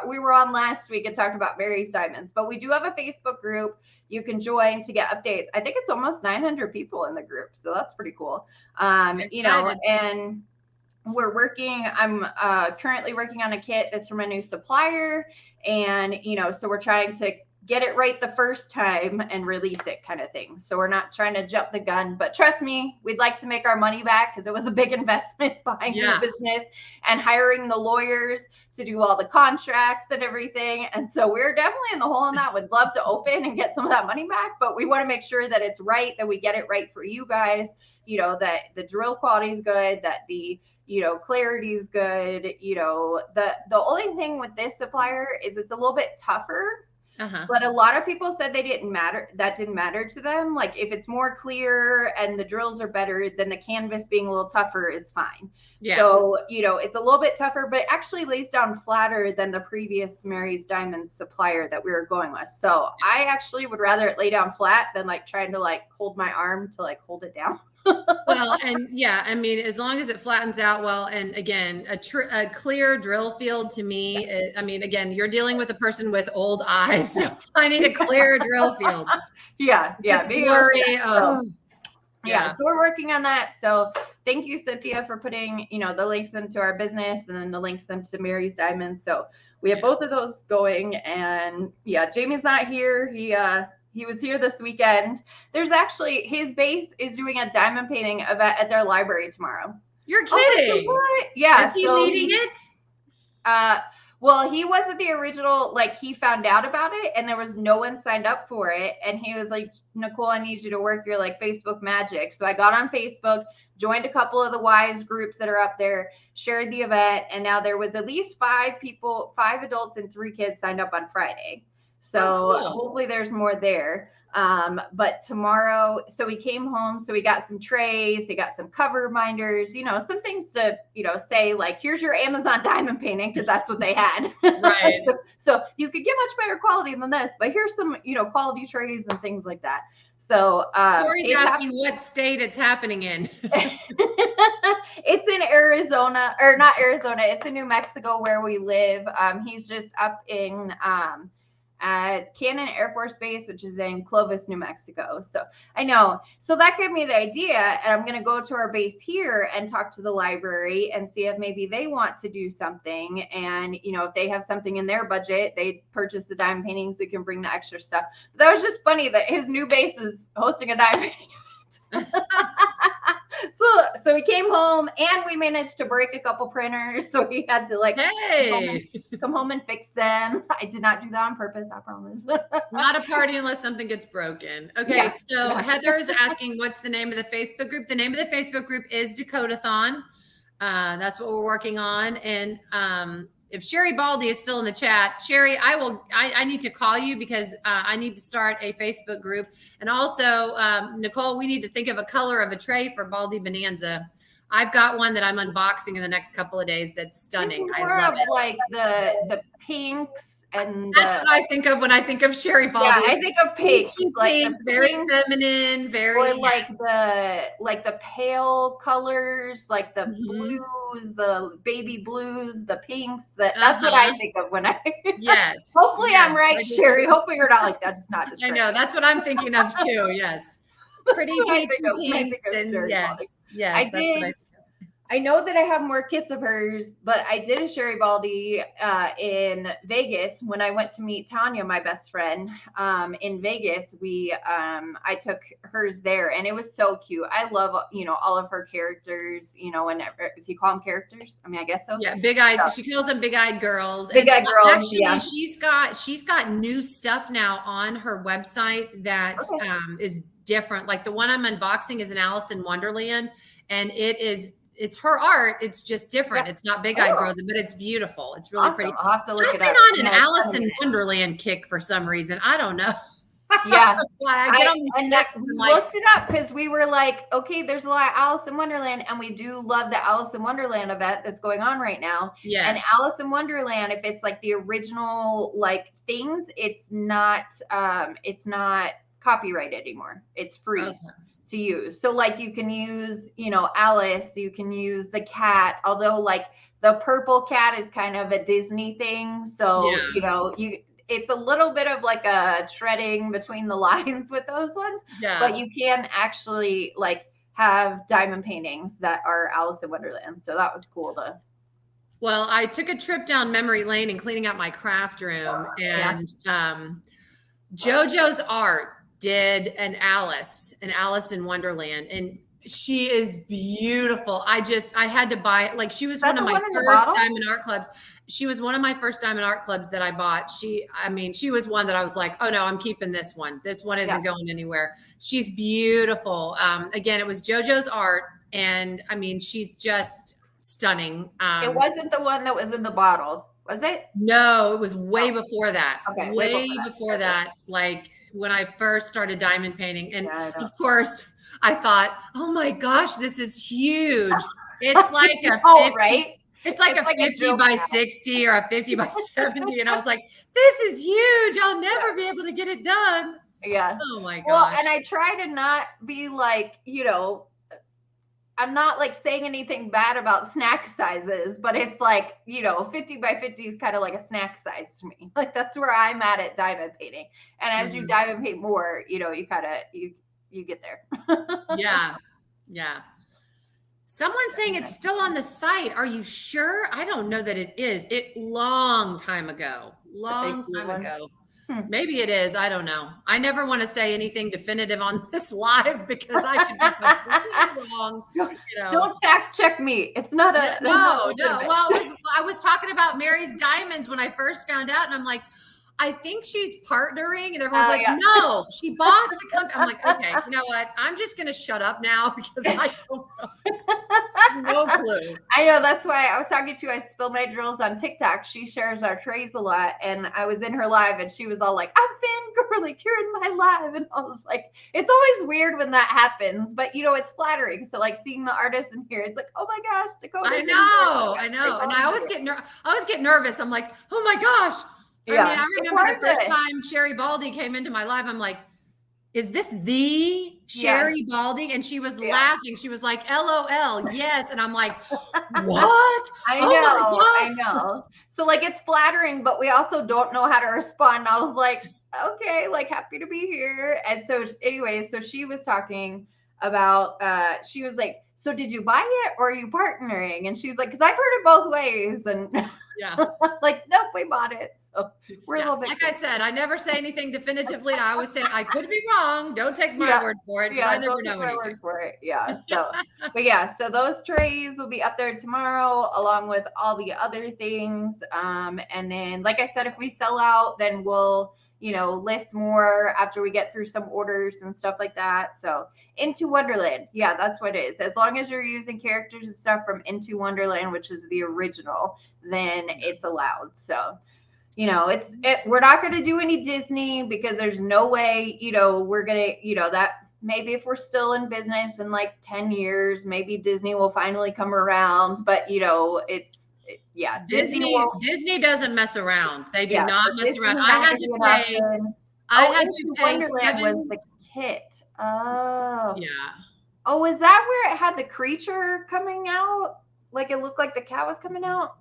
we were on last week and talked about Mary's Diamonds. But we do have a Facebook group. You can join to get updates. I think it's almost 900 people in the group, so that's pretty cool. You know, and we're working. I'm currently working on a kit that's from a new supplier, and you know, so we're trying to get it right the first time and release it, kind of thing. So we're not trying to jump the gun, but trust me, we'd like to make our money back because it was a big investment buying the business and hiring the lawyers to do all the contracts and everything. And so we're definitely in the hole on that. Would love to open and get some of that money back, but we want to make sure that it's right, that we get it right for you guys, you know, that the drill quality is good, that the, you know, clarity is good. You know, the only thing with this supplier is it's a little bit tougher. But a lot of people said that didn't matter to them. Like if it's more clear and the drills are better, then the canvas being a little tougher is fine. Yeah. So, you know, it's a little bit tougher, but it actually lays down flatter than the previous Mary's Diamonds supplier that we were going with. So I actually would rather it lay down flat than like trying to like hold my arm to like hold it down. Well, and yeah, I mean, as long as it flattens out well, and again, a clear drill field to me, I mean, again, you're dealing with a person with old eyes, so I need a clear drill field. Yeah. It's Maybe blurry. so, Yeah. so we're working on that. So thank you, Cynthia, for putting, the links into our business and then the links into Mary's Diamonds. So we have both of those going. And yeah, Jamie's not here. He was here this weekend. There's actually, his base is doing a diamond painting event at their library tomorrow. You're kidding. What? Yeah. Is he leading it? Well, he wasn't the original, like he found out about it and there was no one signed up for it. And he was like, Nicole, I need you to work your like Facebook magic. So I got on Facebook, joined a couple of the wives groups that are up there, shared the event. And now there was at least 5 adults and 3 kids signed up on Friday. So hopefully there's more there. But tomorrow, so we came home, so we got some trays, we got some cover reminders, some things to, say like, here's your Amazon diamond painting, because that's what they had. Right. so you could get much better quality than this, but here's some, quality trays and things like that. So Corey's asking what state it's happening in. It's in Arizona, or not Arizona, it's in New Mexico where we live. He's just up in at Cannon Air Force Base, which is in Clovis, New Mexico. So I know. So that gave me the idea. And I'm going to go to our base here and talk to the library and see if maybe they want to do something. And, if they have something in their budget, they purchase the diamond paintings, we can bring the extra stuff. But that was just funny that his new base is hosting a diamond painting. So we came home and we managed to break a couple printers. So we had to come home and fix them. I did not do that on purpose, I promise. Not a party unless something gets broken. Okay. Yeah. So Heather is asking, what's the name of the Facebook group? The name of the Facebook group is Dakotathon. That's what we're working on. And, if Sherry Baldy is still in the chat, Sherry, I need to call you because I need to start a Facebook group. And also, Nicole, we need to think of a color of a tray for Baldy Bonanza. I've got one that I'm unboxing in the next couple of days that's stunning. I love it. Like the pinks. And that's what I think of when I think of Sherry Baldy. Yeah, I think of pink, like very feminine, very or like the pale colors, like the blues, the baby blues, the pinks. That's what I think of when I. Yes. Hopefully, I'm right, Sherry. Hopefully, you're not like that's not. I know that's what I'm thinking of too. Yes. Pretty pinks and yes. I did. I know that I have more kits of hers, but I did a Sherry Baldy in Vegas when I went to meet Tanya, my best friend. In Vegas, I took hers there, and it was so cute. I love all of her characters. And if you call them characters, I mean, I guess so. Yeah, big-eyed. So, she calls them big-eyed girls. Big-eyed girls. Actually, yeah. she's got new stuff now on her website that is different. Like the one I'm unboxing is an Alice in Wonderland, and it's her art. It's just different. Yeah. It's not big-eyed girls, but it's beautiful. It's really pretty. I'll have to look it up. I've been on an Alice in Wonderland kick for some reason. I don't know. Yeah. I get on these looked it up because we were like, okay, there's a lot of Alice in Wonderland, and we do love the Alice in Wonderland event that's going on right now. Yes. And Alice in Wonderland, if it's like the original like things, it's not copyrighted anymore. It's free. To use. So like you can use, Alice, you can use the cat, although like the purple cat is kind of a Disney thing. So, it's a little bit of like a treading between the lines with those ones, but you can actually like have diamond paintings that are Alice in Wonderland. So that was cool Well, I took a trip down memory lane and cleaning out my craft room and JoJo's art did an Alice in Wonderland, and she is beautiful. I had to buy it. Like she was one of my first diamond art clubs. She was one of my first diamond art clubs that I bought. She was one that I was like, oh no, I'm keeping this one. This one isn't going anywhere. She's beautiful. Again, it was JoJo's art, and she's just stunning. It wasn't the one that was in the bottle, was it? No, it was way before that. Okay, way before that. Like when I first started diamond painting. And of course I thought, oh my gosh, this is huge. It's like a 50, right? It's like a 50 by 60 or a 50 by 70. And I was like, this is huge. I'll never be able to get it done. Yeah. Oh my gosh. Well, and I try to not be like, I'm not like saying anything bad about snack sizes, but it's like, 50 by 50 is kind of like a snack size to me. Like that's where I'm at diamond painting. And as you diamond paint more, you kind of, you get there. Yeah. Yeah. Someone's saying it's still on the site. Are you sure? I don't know that it is. Long time ago. Maybe it is. I don't know. I never want to say anything definitive on this live because I could be completely wrong. Don't fact check me. It's not a no. Well, I was talking about Mary's Diamonds when I first found out, and I'm like, I think she's partnering, and everyone's like, no, she bought the company. I'm like, okay, you know what? I'm just going to shut up now because I don't know. No clue. I know. That's why I was talking to, I Spill My Drills on TikTok. She shares our trays a lot. And I was in her live and she was all like, I'm fangirling, you're in my live. And I was like, it's always weird when that happens, but it's flattering. So like seeing the artist in here, it's like, oh my gosh, Dakota. I know. And I always get nervous. I'm like, oh my gosh. Yeah. I mean, I remember the first time Sherry Baldy came into my live. I'm like, is this the Sherry Baldy? And she was laughing. She was like, LOL, yes. And I'm like, what? I know. So like, it's flattering, but we also don't know how to respond. I was like, okay, like happy to be here. And so anyway, so she was talking about, she was like, so did you buy it or are you partnering? And she's like, cause I've heard it both ways. And like, nope, we bought it. So we're a little bit. Like I said, I never say anything definitively. I always say I could be wrong. Don't take my word for it. I never know anything. Word for it. Yeah. So, so those trays will be up there tomorrow, along with all the other things. And then, like I said, if we sell out, then we'll, list more after we get through some orders and stuff like that. So Into Wonderland. Yeah, that's what it is. As long as you're using characters and stuff from Into Wonderland, which is the original, then it's allowed. So, we're not going to do any Disney because there's no way, we're going to, that maybe if we're still in business in like 10 years, maybe Disney will finally come around. But, Disney doesn't mess around. They do not mess around. I had to pay Wonderland was the kit. Oh. Yeah. Oh, is that where it had the creature coming out? Like it looked like the cat was coming out?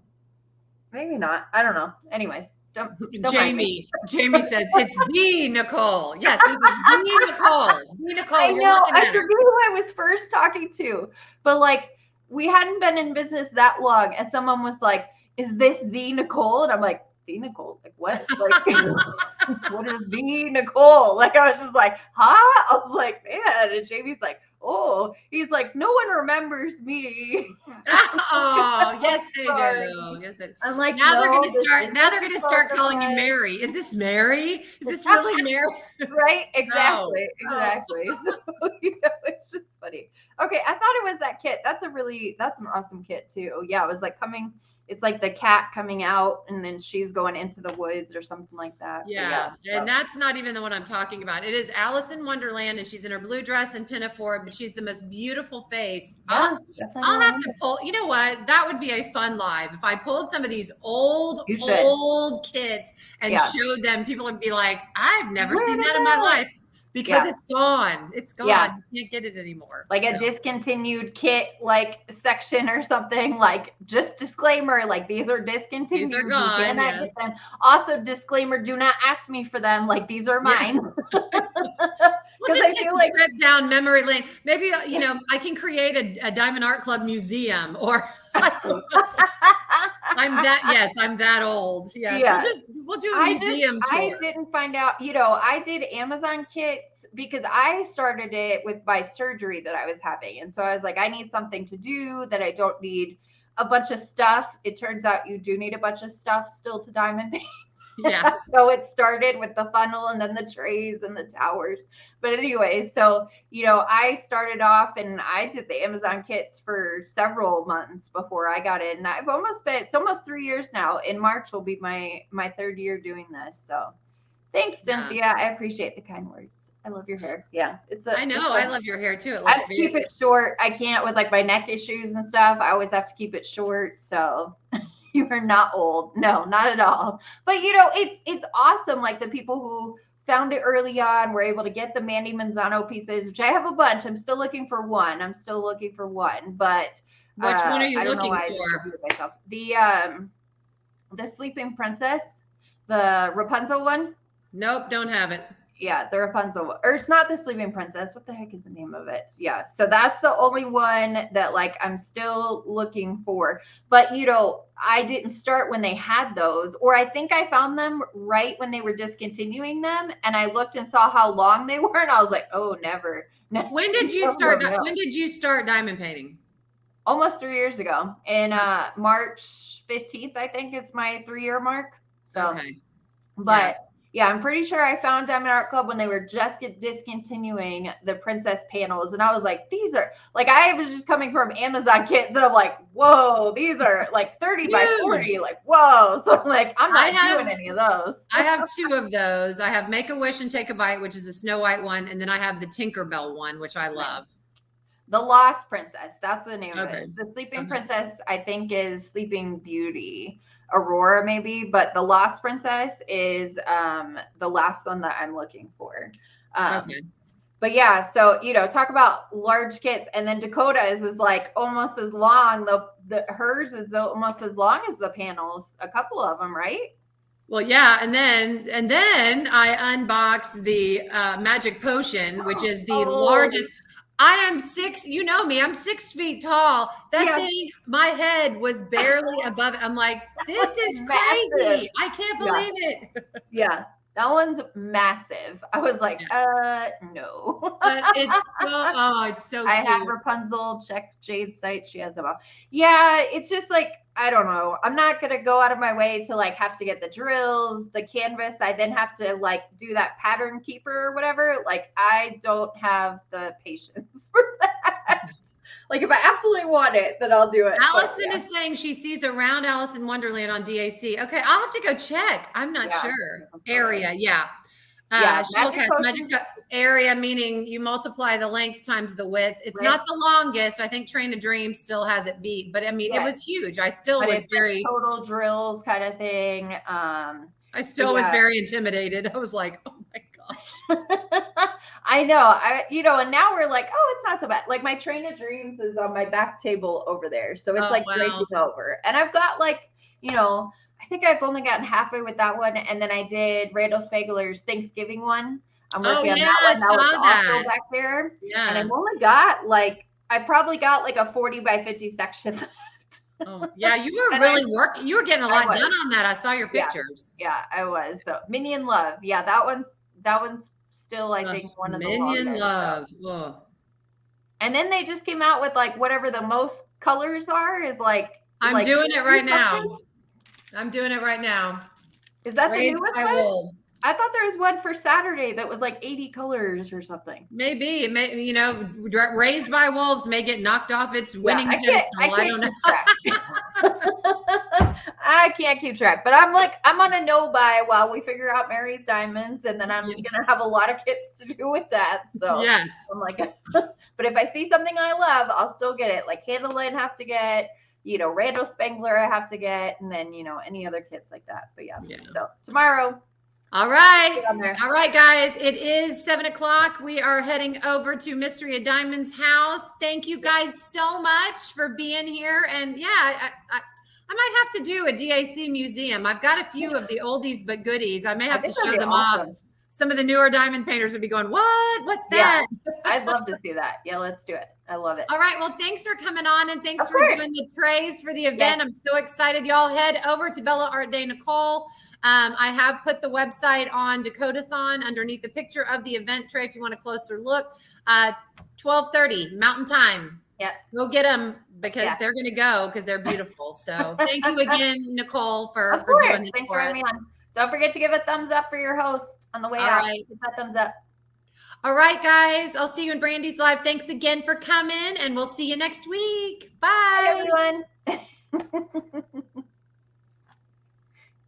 Maybe not. I don't know. Anyways. Don't Jamie says it's the Nicole. Yes, this is the Nicole. The Nicole. I know. I forget who I was first talking to, but like we hadn't been in business that long, and someone was like, "Is this the Nicole?" And I'm like, "The Nicole? Like what? Like what is the Nicole?" Like I was just like, "Huh?" I was like, "Man," and Jamie's like, "Oh," he's like, "No one remembers me." Oh, yes they do. Yes, they do. I'm like, now they're gonna start. Now they're gonna start calling you Mary. Is this Mary? Is this really Mary? Right? Exactly. Exactly. So it's just funny. Okay, I thought it was that kit. That's an awesome kit too. Yeah, it was like coming. It's like the cat coming out and then she's going into the woods or something like that. Yeah. And that's not even the one I'm talking about. It is Alice in Wonderland and she's in her blue dress and pinafore, but she's the most beautiful face. Yeah, I'll have to pull, you know what? That would be a fun live. If I pulled some of these old kits and showed them, people would be like, I've never seen that in my life. Because it's gone. It's gone. Yeah. You can't get it anymore. Like a discontinued kit like section or something. Like just disclaimer, like these are discontinued. These are gone. Get them. Also disclaimer, do not ask me for them. Like these are mine. We'll just take a trip down memory lane. Maybe, I can create a Diamond Art Club museum or I'm that old. Yes. Yeah. We'll do a museum tour. I didn't find out, I did Amazon kits because I started it with my surgery that I was having. And so I was like, I need something to do that I don't need a bunch of stuff. It turns out you do need a bunch of stuff still to diamond paint. Yeah. So it started with the funnel and then the trays and the towers. But anyway, so, I started off and I did the Amazon kits for several months before I got in. It's almost 3 years now. In March will be my third year doing this. So thanks, Cynthia. I appreciate the kind words. I love your hair. Yeah. I know. I love your hair too. I have to keep it short. I can't with like my neck issues and stuff. I always have to keep it short. So you are not old. No, not at all. But it's awesome. Like the people who found it early on. We're able to get the Mandy Manzano pieces, which I have a bunch. I'm still looking for one. But Which one are you I don't know looking why I just for? repeated myself. The Sleeping Princess, the Rapunzel one. Nope, don't have it. Yeah, the Rapunzel, or it's not the Sleeping Princess. What the heck is the name of it? Yeah, so that's the only one that like I'm still looking for. But you know, I didn't start when they had those, or I think I found them right when they were discontinuing them, and I looked and saw how long they were, and I was like, oh, never. When did you start? When did you start diamond painting? Almost 3 years ago. In March 15th, I think is my 3-year mark. So, okay. But yeah, I'm pretty sure I found Diamond Art Club when they were just discontinuing the princess panels. And I was like, these are like, I was just coming from Amazon Kits and I'm like, whoa, these are like 30 by 40. Like, whoa. So I'm like, I'm not doing any of those. I have 2 of those. I have Make a Wish and Take a Bite, which is a Snow White one. And then I have the Tinkerbell one, which I love. The Lost Princess. That's the name of it. The Sleeping Princess, I think, is Sleeping Beauty. Aurora maybe, but the Lost Princess is the last one that I'm looking for. But yeah, so you know, talk about large kits, and then Dakota's is like almost as long. Hers is almost as long as the panels. A couple of them, right? Well, yeah, and then I unboxed the Magic Potion, which is the largest. I am 6, you know me, I'm 6 feet tall. That thing, my head was barely above it. I'm like, this is crazy. I can't believe it. Yeah, that one's massive. I was like, no. But it's so I have Rapunzel, check Jade's site. She has them all. Yeah, it's just like, I don't know. I'm not going to go out of my way to like have to get the drills, the canvas. I then have to like do that pattern keeper or whatever. Like, I don't have the patience for that. Like, if I absolutely want it, then I'll do it. Allison is saying she sees Around Alice in Wonderland on DAC. Okay, I'll have to go check. I'm not sure. Area, Magic area, meaning you multiply the length times the width. It's not the longest. I think Train to Dream still has it beat, but I mean, it was huge. I still was very total drills kind of thing. I still was very intimidated. I was like, oh my gosh. I know. And now we're like, oh, it's not so bad. Like my Train of Dreams is on my back table over there. So it's breaking over. And I've got like, I think I've only gotten halfway with that one. And then I did Randall Spangler's Thanksgiving one. I'm working on that one. That was also back there. Yeah. And I've only got I probably got like a 40 by 50 section left. Oh, yeah, you were really working. You were getting a lot done on that. I saw your pictures. Yeah, I was. So Minion Love. Yeah, that one's still, I think, one of the longest. Minion Love. Oh. And then they just came out with like whatever the most colors are is like. I'm doing it right now. I'm doing it right now. Is that the newest one? I thought there was one for Saturday that was like 80 colors or something. Maybe it may, Raised by Wolves may get knocked off its winning pedestal. I don't know. I can't keep track, but I'm on a no buy while we figure out Mary's Diamonds, and then I'm gonna have a lot of kits to do with that. So yes, I'm like, but if I see something I love, I'll still get it. Like Candlelight, have to get. Randall Spangler, I have to get, and then any other kits like that. But yeah. So tomorrow. All right. All right, guys. It is 7:00. We are heading over to Mystery of Diamonds house. Thank you guys so much for being here. And I might have to do a DAC museum. I've got a few of the oldies but goodies. I may have to show them off. Some of the newer diamond painters would be going, what? What's that? Yeah, I'd love to see that. Yeah, let's do it. I love it. All right. Well, thanks for coming on, and thanks for doing the trays for the event. Yes. I'm so excited. Y'all head over to Bella Art Day Nicole. I have put the website on Dakotathon underneath the picture of the event tray if you want a closer look. 12:30 Mountain Time. Yeah. Go get them because they're going to go because they're beautiful. So thank you again, Nicole, for doing this. Thanks for having me on. Don't forget to give a thumbs up for your host on the way out. Right. Give that thumbs up. All right, guys. I'll see you in Brandy's Live. Thanks again for coming, and we'll see you next week. Bye. Bye, everyone.